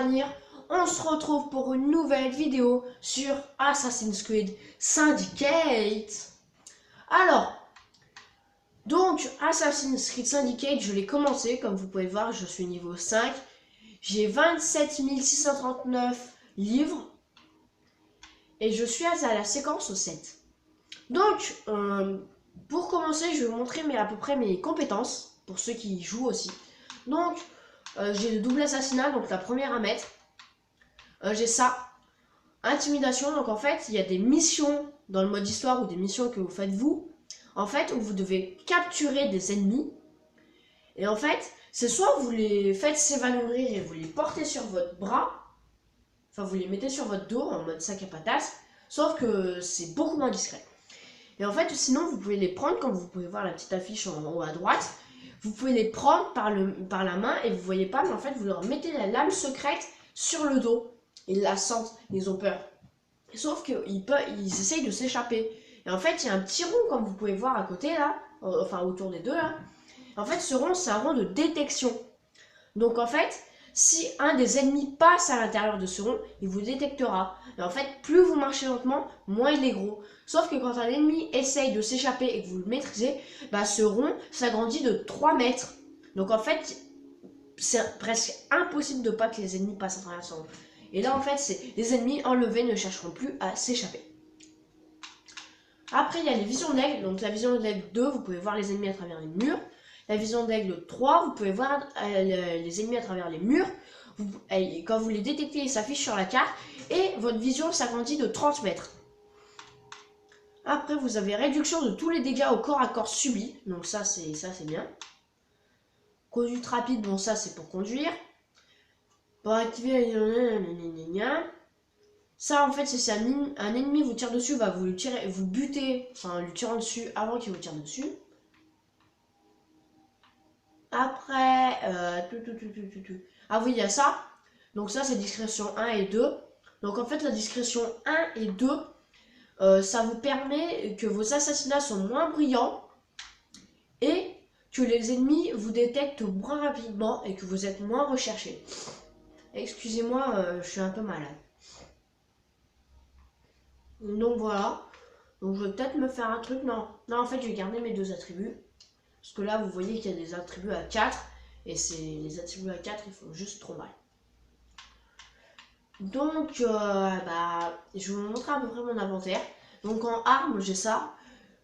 Vanir. On se retrouve pour une nouvelle vidéo sur Assassin's Creed Syndicate. Alors, donc Assassin's Creed Syndicate, je l'ai commencé, comme vous pouvez voir, je suis niveau 5. J'ai 27 639 livres et je suis à la séquence 7. Donc, pour commencer, je vais vous montrer à peu près mes compétences, pour ceux qui jouent aussi. Donc, j'ai le double assassinat, donc la première à mettre. J'ai ça, intimidation, donc en fait, il y a des missions dans le mode histoire ou des missions que vous faites vous, en fait, où vous devez capturer des ennemis. Et en fait, c'est soit vous les faites s'évanouir et vous les portez sur votre bras, enfin vous les mettez sur votre dos en mode sac à patates, sauf que c'est beaucoup moins discret. Et en fait, sinon, vous pouvez les prendre, comme vous pouvez voir la petite affiche en haut à droite, vous pouvez les prendre par la main et vous voyez pas, mais en fait, vous leur mettez la lame secrète sur le dos. Ils la sentent, ils ont peur. Sauf qu'ils essayent de s'échapper. Et en fait, il y a un petit rond, comme vous pouvez voir à côté, là, enfin autour des deux, là. En fait, ce rond, c'est un rond de détection. Donc en fait, si un des ennemis passe à l'intérieur de ce rond, il vous détectera. Et en fait, plus vous marchez lentement, moins il est gros. Sauf que quand un ennemi essaye de s'échapper et que vous le maîtrisez, bah ce rond s'agrandit de 3 mètres. Donc en fait, c'est presque impossible de pas que les ennemis passent à travers ce rond. Et là, en fait, les ennemis enlevés ne chercheront plus à s'échapper. Après, il y a les visions d'aigle. Donc la vision d'aigle 2, vous pouvez voir les ennemis à travers les murs. La vision d'aigle 3, vous pouvez voir les ennemis à travers les murs. Quand vous les détectez, ils s'affichent sur la carte. Et votre vision s'agrandit de 30 mètres. Après, vous avez réduction de tous les dégâts au corps à corps subis. Donc ça, c'est bien. Conduite rapide, bon ça, c'est pour conduire. Pour activer... Ça, en fait, c'est un ennemi vous tire dessus, va vous buter, enfin, lui tirant dessus avant qu'il vous tire dessus. Après, ah oui, il y a ça. Donc ça, c'est discrétion 1 et 2. Donc en fait, la discrétion 1 et 2, ça vous permet que vos assassinats sont moins brillants et que les ennemis vous détectent moins rapidement et que vous êtes moins recherché. Excusez-moi, je suis un peu malade. Donc voilà. Donc je vais peut-être me faire un truc. Non, en fait, je vais garder mes deux attributs. Parce que là, vous voyez qu'il y a des attributs à 4. Et les attributs à 4, ils font juste trop mal. Donc, je vais vous montrer à peu près mon inventaire. Donc en arme, j'ai ça.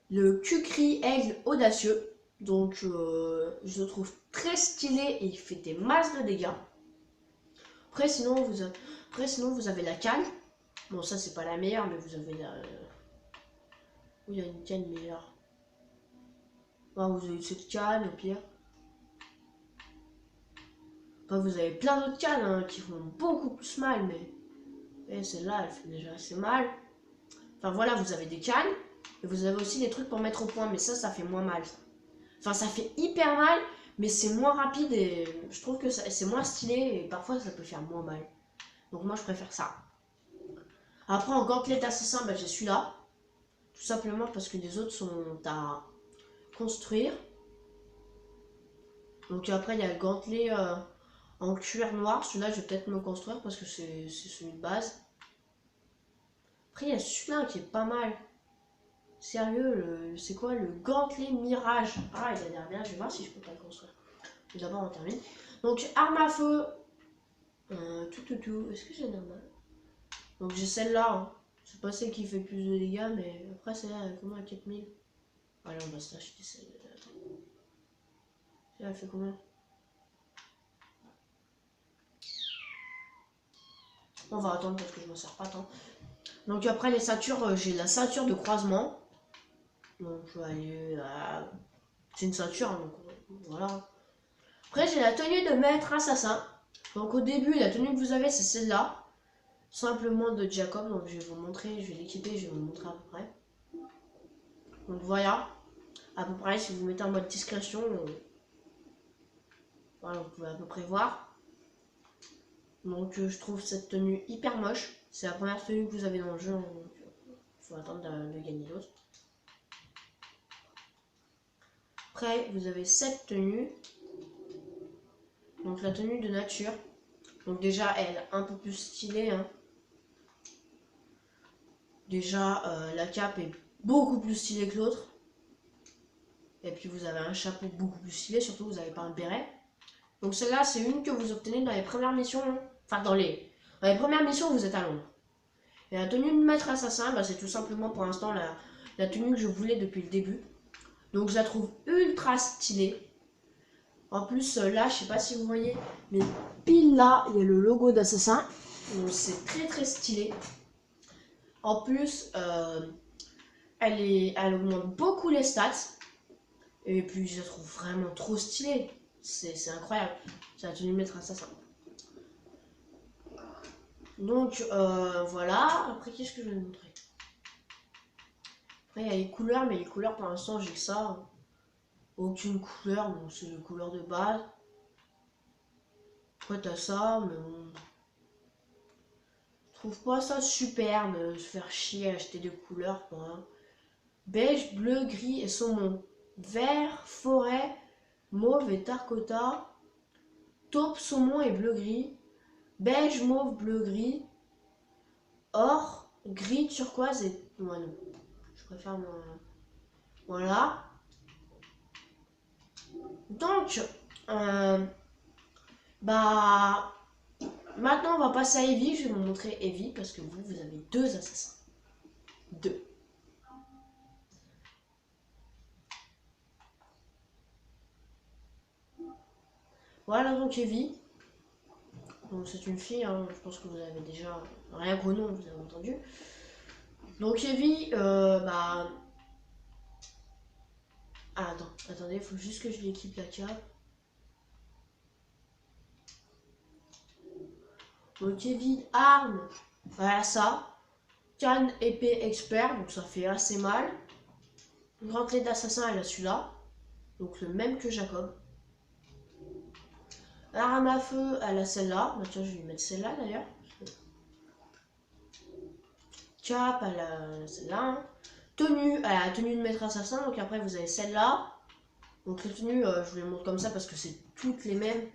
Le Kukri Aigle Audacieux. Donc, je le trouve très stylé et il fait des masses de dégâts. Après, sinon, vous avez la canne. Bon, ça, c'est pas la meilleure, mais vous avez la... Oui, il y a une canne meilleure. Ah, vous avez cette canne, au pire. Enfin, vous avez plein d'autres cannes hein, qui font beaucoup plus mal, mais... Et celle-là, elle fait déjà assez mal. Enfin, voilà, vous avez des cannes. Et vous avez aussi des trucs pour mettre au point, mais ça fait moins mal. Enfin, ça fait hyper mal, mais c'est moins rapide et je trouve que c'est moins stylé et parfois ça peut faire moins mal. Donc moi, je préfère ça. Après, en gantelet assassin, j'ai celui-là. Tout simplement parce que les autres sont à construire. Donc après, il y a le gantelet en cuir noir. Celui-là, je vais peut-être me construire parce que c'est celui de base. Après, il y a celui-là qui est pas mal. Sérieux, c'est quoi le gantelet mirage? Ah, il a l'air bien, je vais voir si je peux pas le construire. Mais d'abord, on termine. Donc, arme à feu. Est-ce que j'ai une arme à feu? Donc, j'ai celle-là. Hein. C'est pas celle qui fait plus de dégâts, mais après, celle-là, elle a combien? 4000. Allez, on va se l'acheter celle-là. Elle fait combien? On va attendre parce que je m'en sers pas tant. Donc, après, les ceintures, j'ai la ceinture de croisement. Donc, je vais aller à... C'est une ceinture, hein, donc voilà. Après, j'ai la tenue de maître assassin. Donc, au début, la tenue que vous avez, c'est celle-là. Simplement de Jacob. Donc, je vais vous montrer, je vais l'équiper, je vais vous montrer à peu près. Donc, voilà. À peu près, si vous mettez en mode discrétion, voilà, vous pouvez à peu près voir. Donc, je trouve cette tenue hyper moche. C'est la première tenue que vous avez dans le jeu. Donc, il faut attendre de gagner l'autre. Après, vous avez cette tenue. Donc, la tenue de nature. Donc déjà, elle est un peu plus stylée. Hein. Déjà, la cape est beaucoup plus stylée que l'autre. Et puis vous avez un chapeau beaucoup plus stylé, surtout vous n'avez pas un béret. Donc celle-là, c'est une que vous obtenez dans les premières missions. Enfin, dans les premières missions, vous êtes à Londres. Et la tenue de maître assassin, bah, c'est tout simplement pour l'instant la tenue que je voulais depuis le début. Donc je la trouve ultra stylée. En plus, là, je sais pas si vous voyez, mais pile là, il y a le logo d'assassin. Donc c'est très très stylé. En plus, elle augmente beaucoup les stats. Et puis je la trouve vraiment trop stylée. C'est incroyable. C'est la tenue de maître assassin. Donc voilà. Après, qu'est-ce que je vais vous montrer? Après, il y a les couleurs, mais les couleurs pour l'instant, j'ai que ça. Aucune couleur, bon, c'est les couleurs de base. Après, t'as ça, mais bon. Je trouve pas ça super de se faire chier à acheter des couleurs, quoi. Beige, bleu, gris et saumon. Vert, forêt, mauve et terracotta. Taupe, saumon et bleu-gris. Beige, mauve, bleu-gris. Or, gris, turquoise et... Ouais, non. Je préfère mon... Voilà. Donc, bah... Maintenant, on va passer à Evie. Je vais vous montrer Evie parce que vous avez deux assassins. Deux. Voilà donc Evie. Donc c'est une fille, hein. Je pense que vous avez déjà... Rien qu'au nom, vous avez entendu. Donc Evie, bah... Ah, attendez, il faut juste que je lui équipe la cape. Donc Evie, arme, voilà ça. Canne, épée, expert, donc ça fait assez mal. Grande clé d'assassin, elle a celui-là. Donc le même que Jacob. Arme à feu, elle a celle-là. Bah tiens, je vais lui mettre celle-là d'ailleurs. Cap, elle a celle-là. Hein. Tenue, elle a la tenue de maître assassin. Donc après, vous avez celle-là. Donc les tenues, je vous les montre comme ça parce que c'est toutes les mêmes.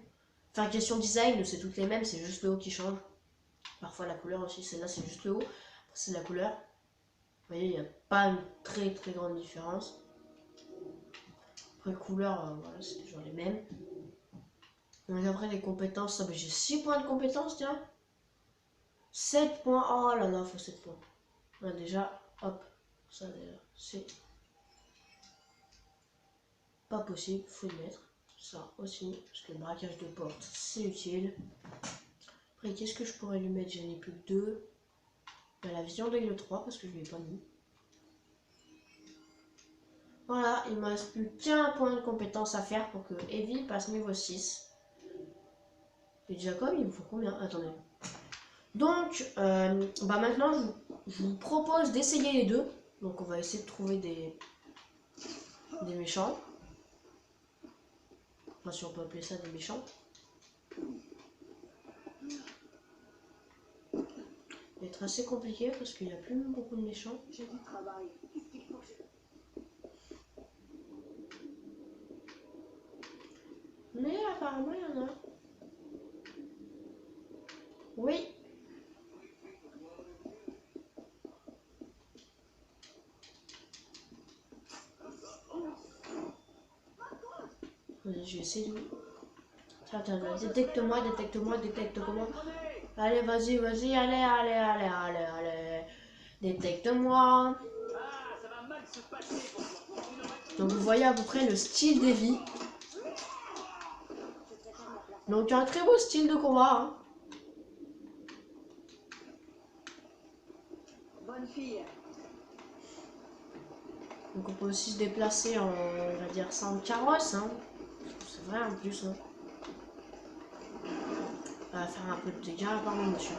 Enfin, question design, c'est toutes les mêmes, c'est juste le haut qui change. Parfois la couleur aussi, celle-là c'est juste le haut. C'est la couleur. Vous voyez, il n'y a pas une très très grande différence. Après couleur, voilà, c'est toujours les mêmes. Donc après les compétences, j'ai 6 points de compétences, tiens. 7 points, oh là là, faut 7 points. Là, déjà, hop, ça déjà, c'est pas possible, faut le mettre. Ça aussi, parce que le braquage de porte, c'est utile. Après, qu'est-ce que je pourrais lui mettre? J'en ai plus que 2. La vision d'aigle 3, parce que je ne l'ai pas mis. Voilà, il me reste plus qu'un point de compétence à faire pour que Evie passe niveau 6. Et Jacob, il me faut combien? Attendez. Donc, bah maintenant, je vous propose d'essayer les deux. Donc, on va essayer de trouver des méchants. Enfin, si on peut appeler ça des méchants. Ça va être assez compliqué parce qu'il n'y a plus beaucoup de méchants. J'ai du travail. Mais apparemment, il y en a. Oui. Je vais essayer de... Attends, détecte-moi, détecte-moi, détecte-moi. Allez, vas-y, vas-y, allez. Détecte-moi. Donc vous voyez à peu près le style d'Evie. Donc un très beau style de combat. Hein. Bonne fille. Donc on peut aussi se déplacer en, on va dire ça en carrosse. Hein. C'est vrai en plus. Hein. On va faire un peu de dégâts, pardon monsieur.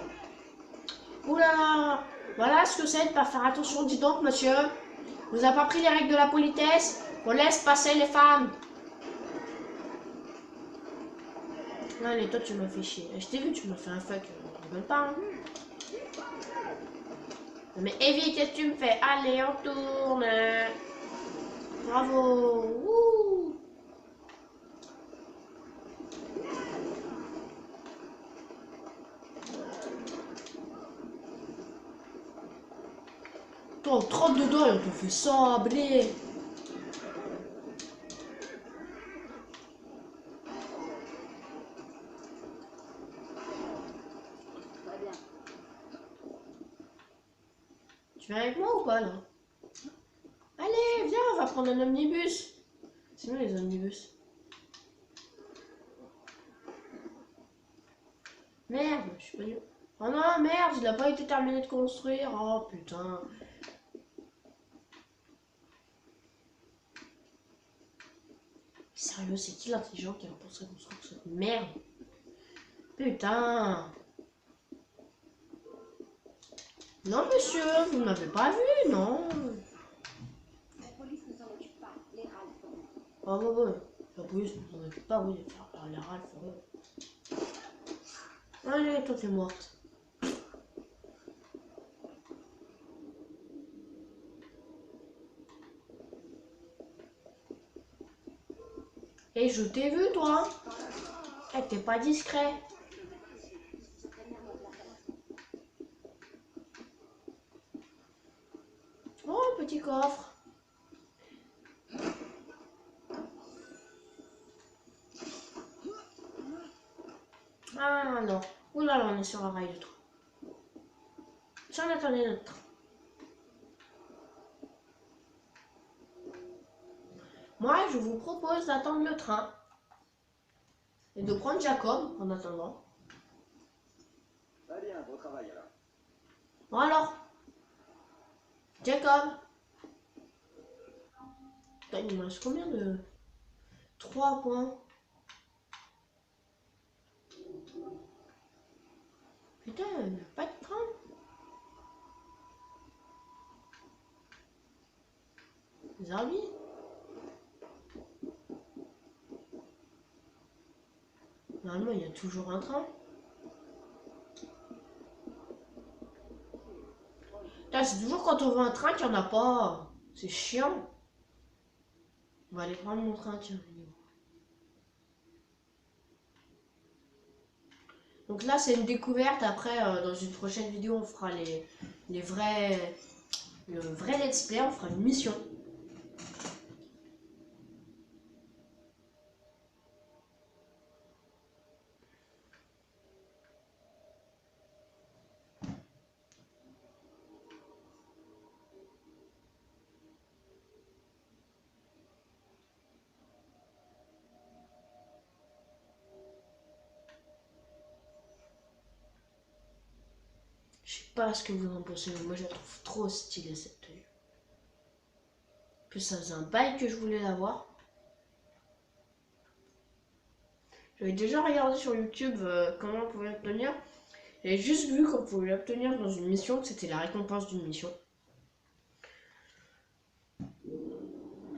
Oulala. Voilà ce que c'est de pas faire attention, dis donc monsieur. Vous n'avez pas pris les règles de la politesse? On laisse passer les femmes. Allez, toi tu m'as fait chier. Je t'ai vu, tu m'as fait un fuck. On rigole pas. Hein. Mais Evie, qu'est-ce que tu me fais? Allez, on tourne. Bravo. Wouh. Toi, on te rentre dedans et on te fait sabler. Tu viens avec moi ou pas là? Allez, viens, on va prendre un omnibus. C'est bien les omnibus. Merde, je suis pas du... Oh non, merde, il a pas été terminé de construire. Oh putain. Sérieux, c'est qui l'intelligent qui a pensé construire cette merde? Putain. Non monsieur, vous ne m'avez pas vu, non. La police ne s'en occupe pas, les râles feront. Ah ouais, la police ne s'en occupe pas, oui, les râles feront. Allez, toi t'es morte. Et je t'ai vu toi. Eh, t'es pas discret. Oh, petit coffre. Ah non. Ouh là là, on est sur un rail de train. Si on attendait notre train. Moi, je vous propose d'attendre le train. Et de prendre Jacob en attendant. Très bien, bon travail alors. Bon alors. Jacob. Putain, il me reste combien de... 3 points. Putain, il n'y a pas de train. Zarbi. Normalement, il y a toujours un train. Putain, c'est toujours quand on voit un train qu'il n'y en a pas. C'est chiant. On va aller prendre mon train, tiens. Donc là, c'est une découverte. Après, dans une prochaine vidéo, on fera le vrai let's play. On fera une mission. Je sais pas ce que vous en pensez, mais moi je la trouve trop stylée cette tenue. En plus, ça faisait un bail que je voulais l'avoir. J'avais déjà regardé sur YouTube comment on pouvait l'obtenir. J'avais juste vu qu'on pouvait l'obtenir dans une mission, que c'était la récompense d'une mission.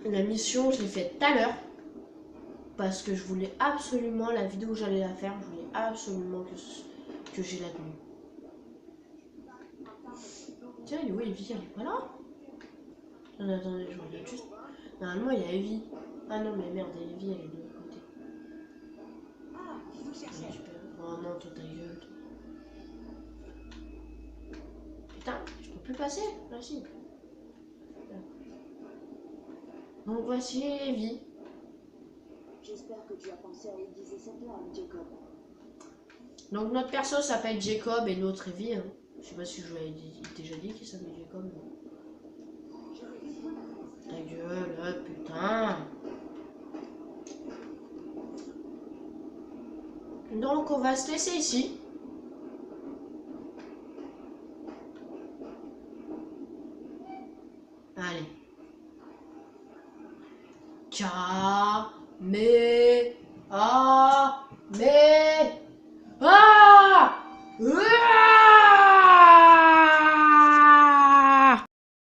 La mission, je l'ai faite tout à l'heure. Parce que je voulais absolument, la vidéo où j'allais la faire, je voulais absolument que j'ai la tenue. Tiens, il est où Evie? Elle est pas là? Attendez, je regarde juste. Normalement, il y a Evie. Ah non, mais merde, Evie, elle est de l'autre côté. Ah, vous cherchez. Oh non, toi ta gueule. Toi. Putain, je peux plus passer. Là, si. Donc voici Evie. J'espère que tu as pensé à aiguiser cette lame, Jacob. Donc notre perso s'appelle Jacob et l'autre Evie. Hein. Je sais pas si je vous l'avais déjà dit qu'il s'appelle Jacob. Mais... Ta gueule, putain. Donc on va se laisser ici. Allez. Caméra.